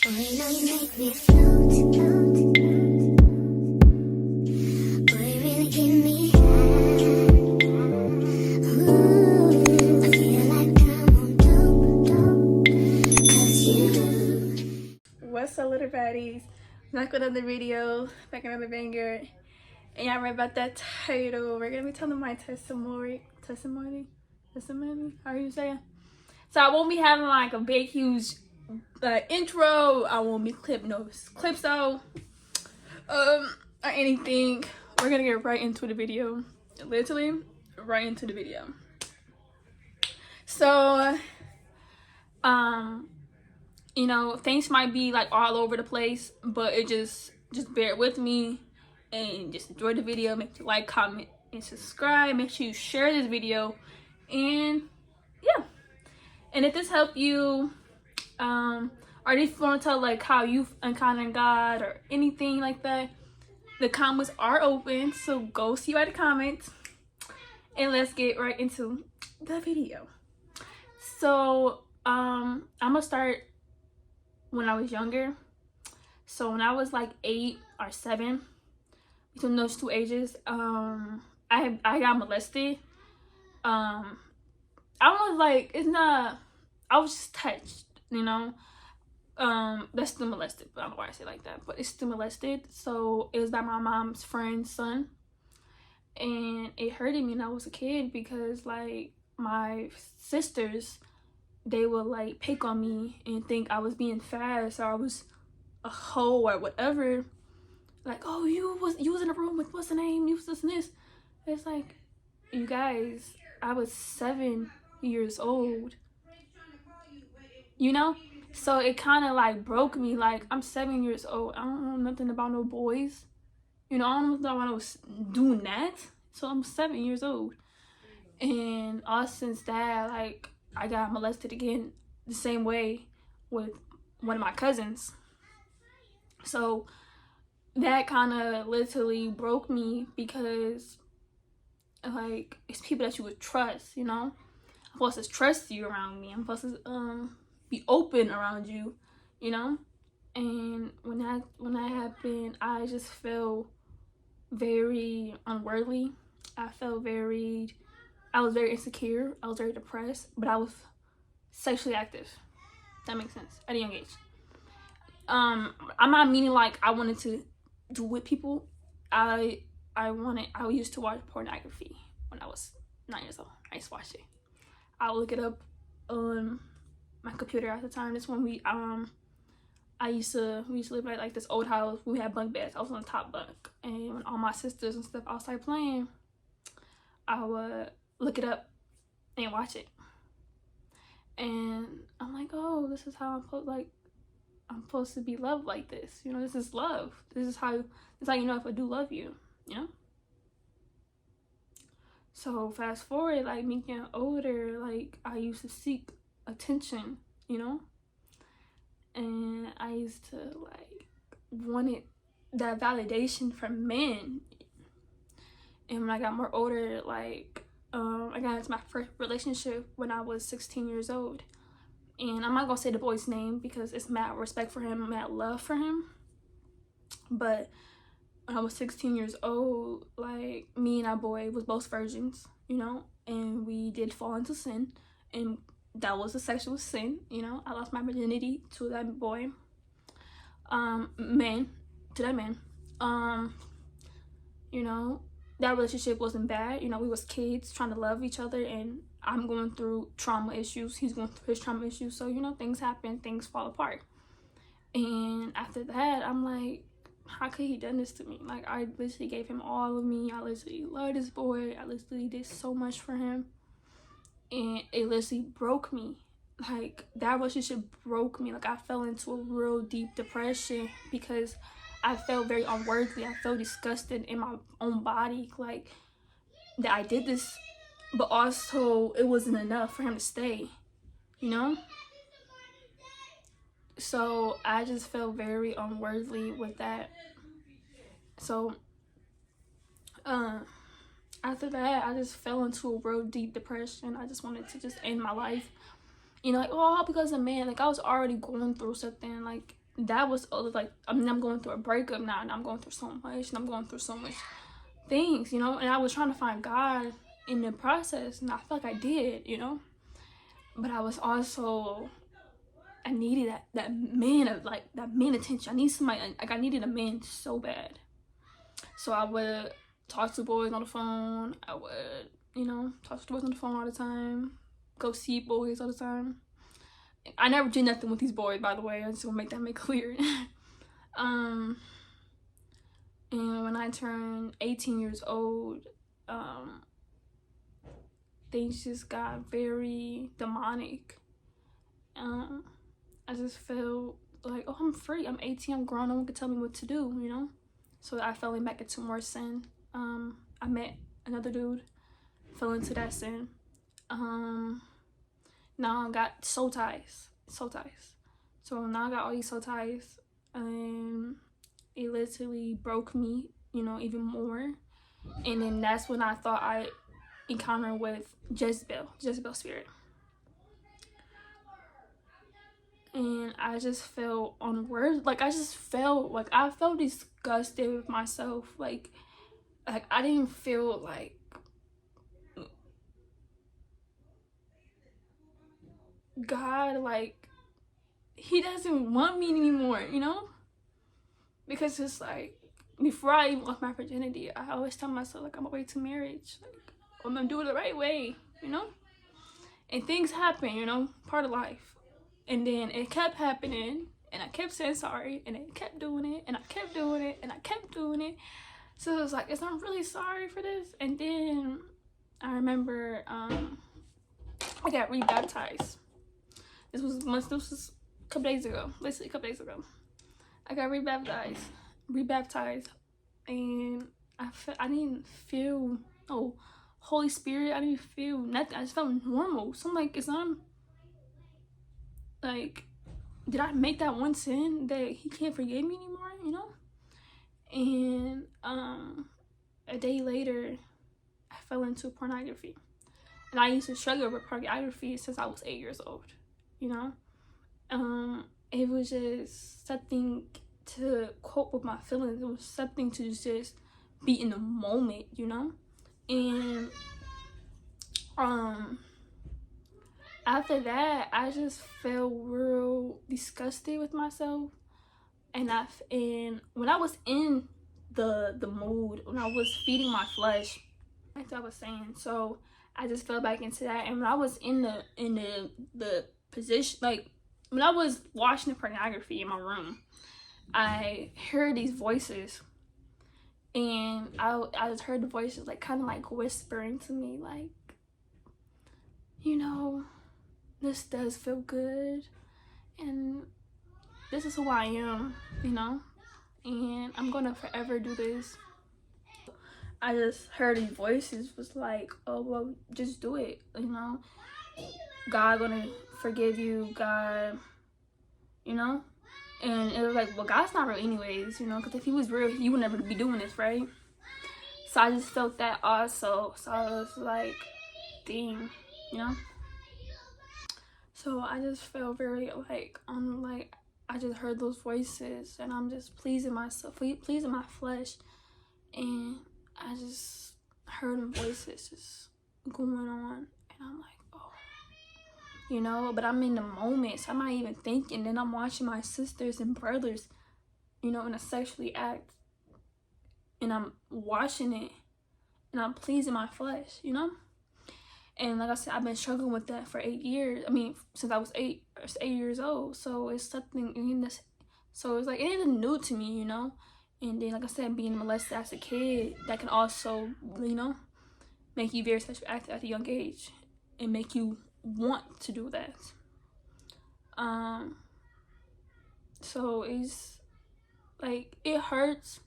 Boy, you know you make me float, float. Boy, you really give me high. Ooh, I feel like I'm on dope, dope. 'Cause you. What's up, little baddies? Back with another video, back another banger. And y'all read about that title. We're gonna be telling my testimony. How are you saying? So I won't be having like a big, huge intro. I won't be clips out, or anything. We're gonna get right into the video. Literally, right into the video. So, you know, things might be like all over the place, but it just bear with me and just enjoy the video. Make sure you like, comment, and subscribe. Make sure you share this video, and yeah. And if this helped you, or if you want to tell like how you encountered God or anything like that, the comments are open. So go see by the comments, and let's get right into the video. So I'm gonna start when I was younger. So when I was like 8 or 7, between those two ages, I got molested. I was like, it's not, I was just touched, you know. That's still molested, but I don't know why I say it like that, but it's still molested. So it was by my mom's friend's son, and it hurted me when I was a kid because like my sisters, they would like pick on me and think I was being fast or I was a hoe or whatever. Like, oh, you was in a room with what's the name? You was this and this. It's like, you guys, I was 7 years old. You know? So it kind of like broke me. Like, I'm 7 years old. I don't know nothing about no boys. You know, I don't know when I was doing that. So I'm 7 years old. And all since that, like, I got molested again the same way with one of my cousins. So that kind of literally broke me because, like, it's people that you would trust, you know? I'm supposed to trust you around me. I'm supposed to be open around you, you know? And when that happened, I just felt very unworthy. I was very insecure. I was very depressed, but I was sexually active. That makes sense. At a young age. I'm not meaning like I wanted to do with people. I used to watch pornography when I was 9 years old. I used to watch it. I would look it up on my computer at the time. That's when we used to live at like this old house. We had bunk beds. I was on the top bunk, and when all my sisters and stuff outside playing, I would look it up and watch it. And I'm like, oh, this is how I'm supposed to be loved like this. You know, this is love. This is how you know if I do love you, you know? So fast forward, like me getting older, like I used to seek attention, you know? And I used to like wanted that validation from men. And when I got more older, like I got into my first relationship when I was 16 years old. And I'm not gonna say the boy's name because it's mad respect for him, mad love for him. But when I was 16 years old, like me and that boy was both virgins, you know, and we did fall into sin, and that was a sexual sin, you know. I lost my virginity to that boy, you know. That relationship wasn't bad, you know. We was kids trying to love each other, and I'm going through trauma issues, he's going through his trauma issues, so you know, things happen, things fall apart. And after that, I'm like, how could he done this to me? Like, I literally gave him all of me. I literally love this boy. I literally did so much for him, and it literally broke me. Like, that relationship broke me. Like, I fell into a real deep depression because I felt very unworthy. I felt disgusted in my own body, like, that I did this, but also it wasn't enough for him to stay, you know? So I just felt very unworthy with that. So after that, I just fell into a real deep depression. I just wanted to just end my life, you know, like, oh, because of man. Like, I was already going through something. Like, that was like, I mean, I'm going through a breakup now, and I'm going through so much, and I'm going through so much things, you know, and I was trying to find God in the process, and I felt like I did, you know, but I was also, I needed that man of like that man attention. I need somebody, like I needed a man so bad. So I would talk to boys on the phone. I would, you know, talk to boys on the phone all the time. Go see boys all the time. I never did nothing with these boys, by the way. I just want to make clear. And when I turned 18 years old, things just got very demonic. I just felt like, oh, I'm free. I'm 18. I'm grown. No one can tell me what to do, you know? So I fell back into more sin. I met another dude, fell into that sin. Now I got soul ties. So now I got all these soul ties, and it literally broke me, you know, even more. And then that's when I thought I encountered with Jezebel spirit. And I just felt unworthy. Like I felt disgusted with myself. Like I didn't feel like God, like he doesn't want me anymore, you know? Because it's like, before I even lost my virginity, I always tell myself, like, I'm on my way to marriage. Like, I'm gonna do it the right way, you know? And things happen, you know, part of life. And then it kept happening, and I kept saying sorry, and it kept doing it, and I kept doing it, and I kept doing it. So it was like, I'm really sorry for this. And then I remember I got rebaptized. This was a couple days ago, basically a couple days ago. I got rebaptized, and I didn't feel, oh, Holy Spirit, I didn't feel nothing. I just felt normal. So I'm like, like, did I make that one sin that he can't forgive me anymore, you know? And a day later, I fell into pornography. And I used to struggle with pornography since I was 8 years old, you know? It was just something to cope with my feelings. It was something to just be in the moment, you know? And after that, I just felt real disgusted with myself. And when I was in the mood, when I was feeding my flesh, like I was saying, so I just fell back into that. And when I was in the position, like when I was watching the pornography in my room, I heard these voices, and I just heard the voices like kind of like whispering to me, like, you know, this does feel good, and this is who I am, you know, and I'm gonna forever do this. I just heard these voices was like, oh, well, just do it, you know, God gonna forgive you, God, you know. And it was like, well, God's not real anyways, you know, because if he was real, he would never be doing this, right? So I just felt that also. So I was like, dang, you know. So I just felt very like, I just heard those voices, and I'm just pleasing myself, pleasing my flesh, and I just heard them voices just going on, and I'm like, oh, you know, but I'm in the moment, so I'm not even thinking. Then I'm watching my sisters and brothers, you know, in a sexually act, and I'm watching it, and I'm pleasing my flesh, you know. And like I said, I've been struggling with that for 8 years. I mean, since I was 8 years old. So it's something in this. So it's like, it ain't new to me, you know. And then, like I said, being molested as a kid, that can also, you know, make you very sexually active at a young age, and make you want to do that. So it's like, it hurts,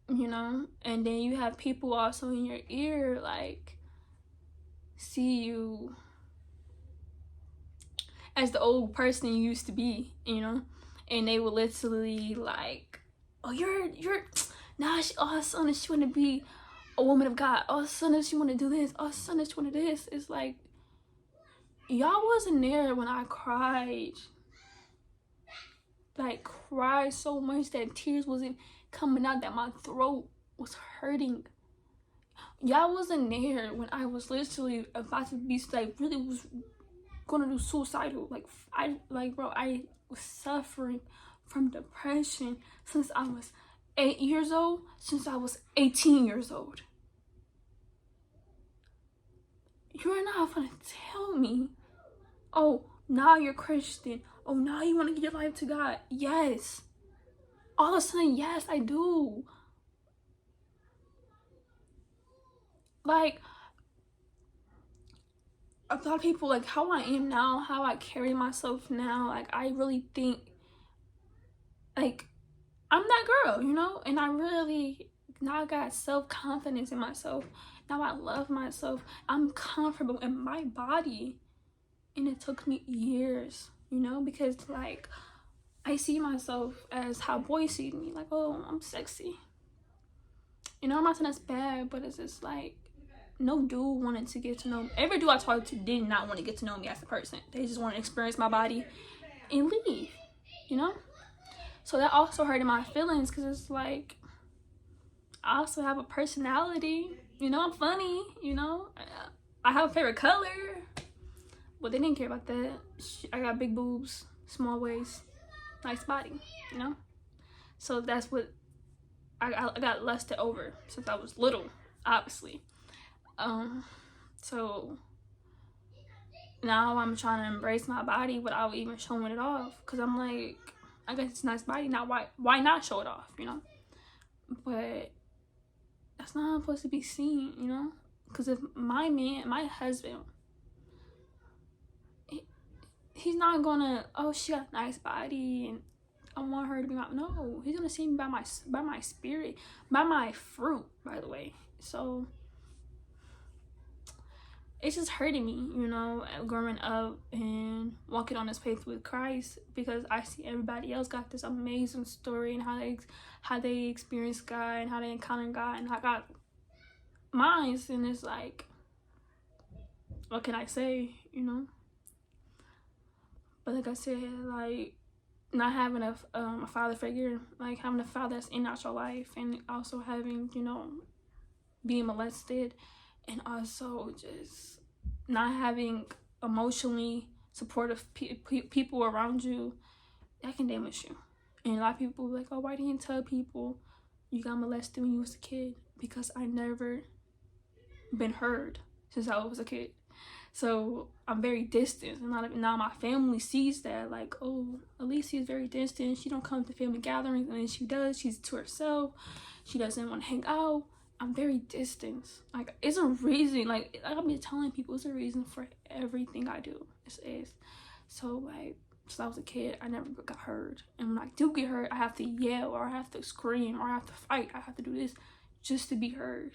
you know. And then you have people also in your ear, like, see you as the old person you used to be, you know, and they will literally like, oh, you're nah, all of a sudden she want to be a woman of God, all of a sudden she want to do this, all of a sudden she want to do this. It's like, y'all wasn't there when I cried like cry so much that tears wasn't coming out, that my throat was hurting. Y'all wasn't there when I was literally about to be like really was gonna do suicidal. Bro, I was suffering from depression since I was 8 years old, since I was 18 years old. You're not gonna tell me, oh, now you're Christian. Oh, now you want to give your life to God. Yes. All of a sudden, yes, I do. Like, a lot of people, like, how I am now, how I carry myself now, like, I really think, like, I'm that girl, you know? And I really, now I got self-confidence in myself. Now I love myself. I'm comfortable in my body. And it took me years, you know? Because, like, I see myself as how boys see me. Like, oh, I'm sexy. You know, I'm not saying that's bad, but it's just like, no dude wanted to get to know me. Every dude I talked to did not want to get to know me as a person. They just want to experience my body and leave, you know? So that also hurted my feelings, because it's like, I also have a personality, you know? I'm funny, you know? I have a favorite color, but they didn't care about that. I got big boobs, small waist, nice body, you know? So that's what I got lusted over since I was little, obviously. So now I'm trying to embrace my body without even showing it off, because I'm like, I guess it's a nice body now, why not show it off, you know? But that's not supposed to be seen, you know? Because if my man, my husband, he's not gonna, oh, she got a nice body and I want her to be my, no, he's gonna see me by my spirit, by my fruit, by the way. So it's just hurting me, you know, growing up and walking on this path with Christ, because I see everybody else got this amazing story and how they experience God and how they encounter God, and I got mine, and it's like, what can I say, you know? But like I said, like, not having a father figure, like having a father that's in your life, and also having, you know, being molested, and also just not having emotionally supportive people around you, that can damage you. And a lot of people be like, oh, why didn't you tell people you got molested when you was a kid? Because I never been heard since I was a kid. So I'm very distant, and now my family sees that, like, oh, Alicia is very distant. She don't come to family gatherings, and then she does. She's to herself. She doesn't want to hang out. I'm very distant. Like, it's a reason. Like I've been telling people, it's a reason for everything I do. It is. So like, since I was a kid, I never got heard, and when I do get heard, I have to yell, or I have to scream, or I have to fight. I have to do this just to be heard.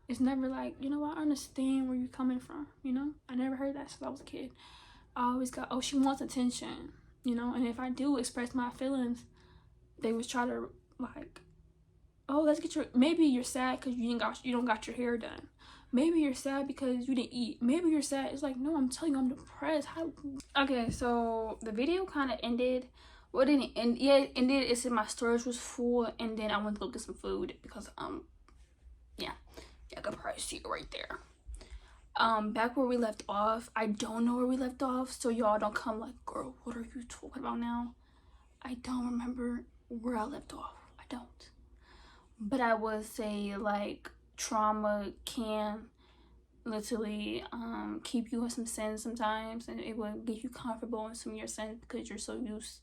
It's never like, you know what, I understand where you're coming from, you know? I never heard that since I was a kid. I always got, oh, she wants attention, you know? And if I do express my feelings, they would try to, like, oh, let's get your, maybe you're sad because you don't got your hair done. Maybe you're sad because you didn't eat. Maybe you're sad. It's like, no, I'm telling you, I'm depressed. How? Okay, so the video kind of ended. Well, it didn't end. Yeah, it ended. It said my storage was full, and then I went to go get some food because, yeah. I could probably see it right there. Back where we left off, I don't know where we left off, so y'all don't come like, girl, what are you talking about now? I don't remember where I left off. I don't. But I would say, like, trauma can literally keep you in some sins sometimes, and it will get you comfortable in some of your sins because you're so used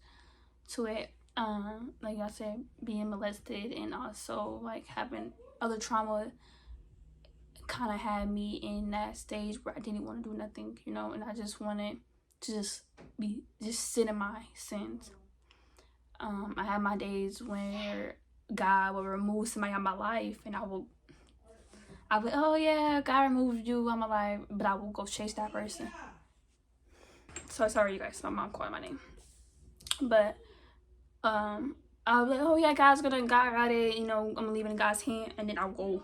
to it. Like I said, being molested, and also like having other trauma kind of had me in that stage where I didn't want to do nothing, you know, and I just wanted to just sit in my sins. I had my days where God will remove somebody out of my life, and I would, oh yeah, God removed you out of my life, but I will go chase that person. So sorry, you guys, my mom called my name. But I'll be like, oh yeah, God got it, you know, I'm gonna leave it in God's hand, and then I'll go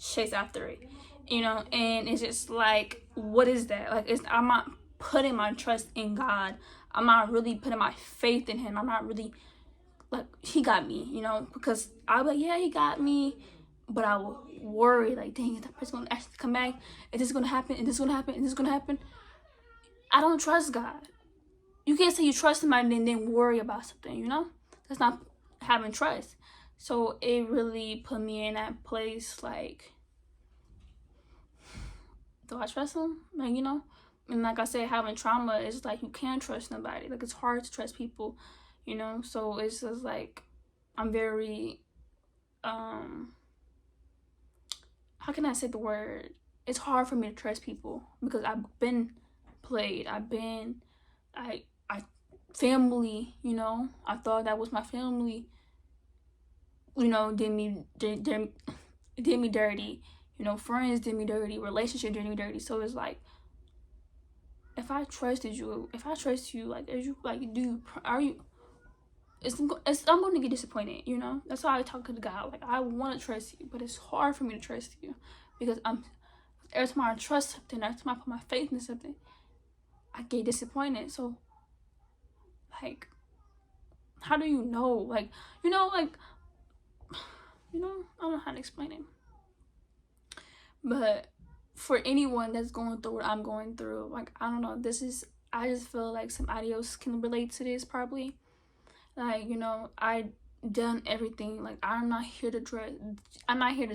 chase after it, you know. And it's just like, what is that? Like, I'm not putting my trust in God. I'm not really putting my faith in him. I'm not really like, he got me, you know, because I'll be like, yeah, he got me, but I will worry, like, dang, is that person gonna actually come back? Is this gonna happen? Is this gonna happen? Is this gonna happen? I don't trust God. You can't say you trust somebody and then worry about something, you know? That's not having trust. So it really put me in that place, like, do I trust him? Like, you know? And like I said, having trauma is like, you can't trust nobody. Like, it's hard to trust people, you know? So it's just like, I'm very, how can I say the word? It's hard for me to trust people because I've been played. I family, you know? I thought that was my family, you know, did me dirty. You know, friends did me dirty, relationship did me dirty. So it's like, if I trust you, like, are you, like, I'm going to get disappointed, you know? That's why I talk to God. Like, I want to trust you, but it's hard for me to trust you because every time I trust something, every time I put my faith in something, I get disappointed. So, like, how do you know? Like, you know, I don't know how to explain it. But for anyone that's going through what I'm going through, like, I don't know, I just feel like somebody else can relate to this probably. Like, you know, I done everything. Like, I'm not here to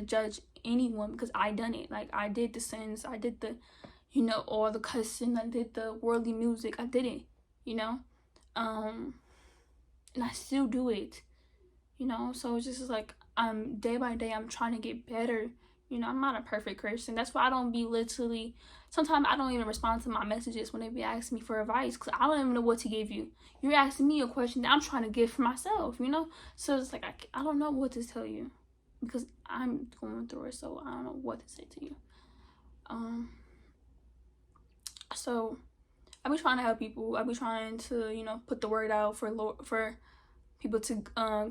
judge anyone because I done it. Like, I did the sins, I did the, you know, all the cussing, I did the worldly music, I did it, you know, and I still do it, you know. So it's just like, day by day I'm trying to get better. You know, I'm not a perfect Christian. That's why I don't be sometimes I don't even respond to my messages when they be asking me for advice because I don't even know what to give you. You're asking me a question that I'm trying to give for myself, you know? So it's like, I don't know what to tell you because I'm going through it, so I don't know what to say to you. So I be trying to help people. I be trying to, you know, put the word out for people to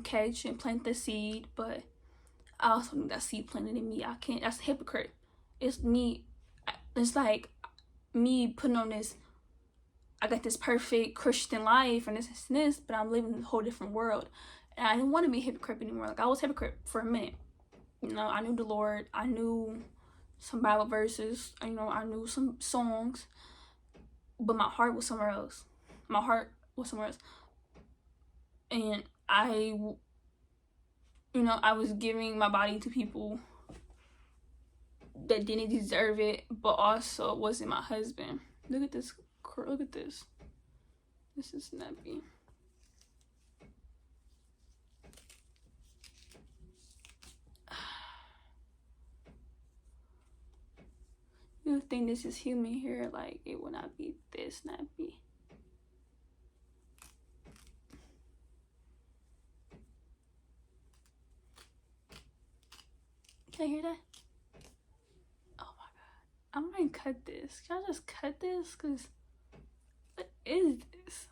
catch and plant the seed, but I also need that seed planted in me. I can't, that's a hypocrite. It's like me putting on this, I got this perfect Christian life and this, but I'm living in a whole different world. And I didn't want to be a hypocrite anymore. Like, I was a hypocrite for a minute. You know, I knew the Lord. I knew some Bible verses. You know, I knew some songs. But my heart was somewhere else. And I was giving my body to people that didn't deserve it, but also wasn't my husband. Look at this. This is nappy. You think this is human hair? Like, it would not be this nappy. Can you hear that? Oh my god. I might cut this. Can I just cut this? Because what is this?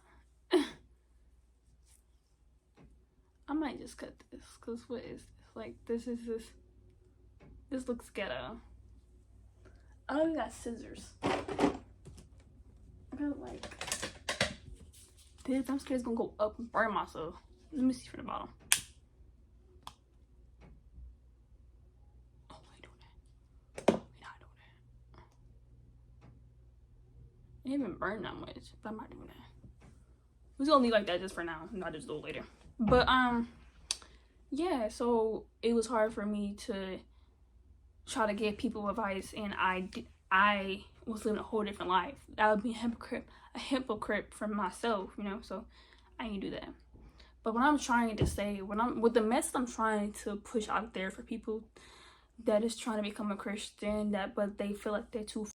I might just cut this. Because what is this? Like, this looks ghetto. I don't even got scissors. I got like this. I'm scared it's gonna go up and burn myself. Let me see from the bottom. It didn't even burn that much, but I'm not doing that. We're gonna leave like that just for now, not just do it later. But yeah, so it was hard for me to try to give people advice, and I was living a whole different life. That would be a hypocrite for myself, you know. So I didn't do that. But what I'm trying to say, with the message I'm trying to push out there for people that is trying to become a Christian, but they feel like they're too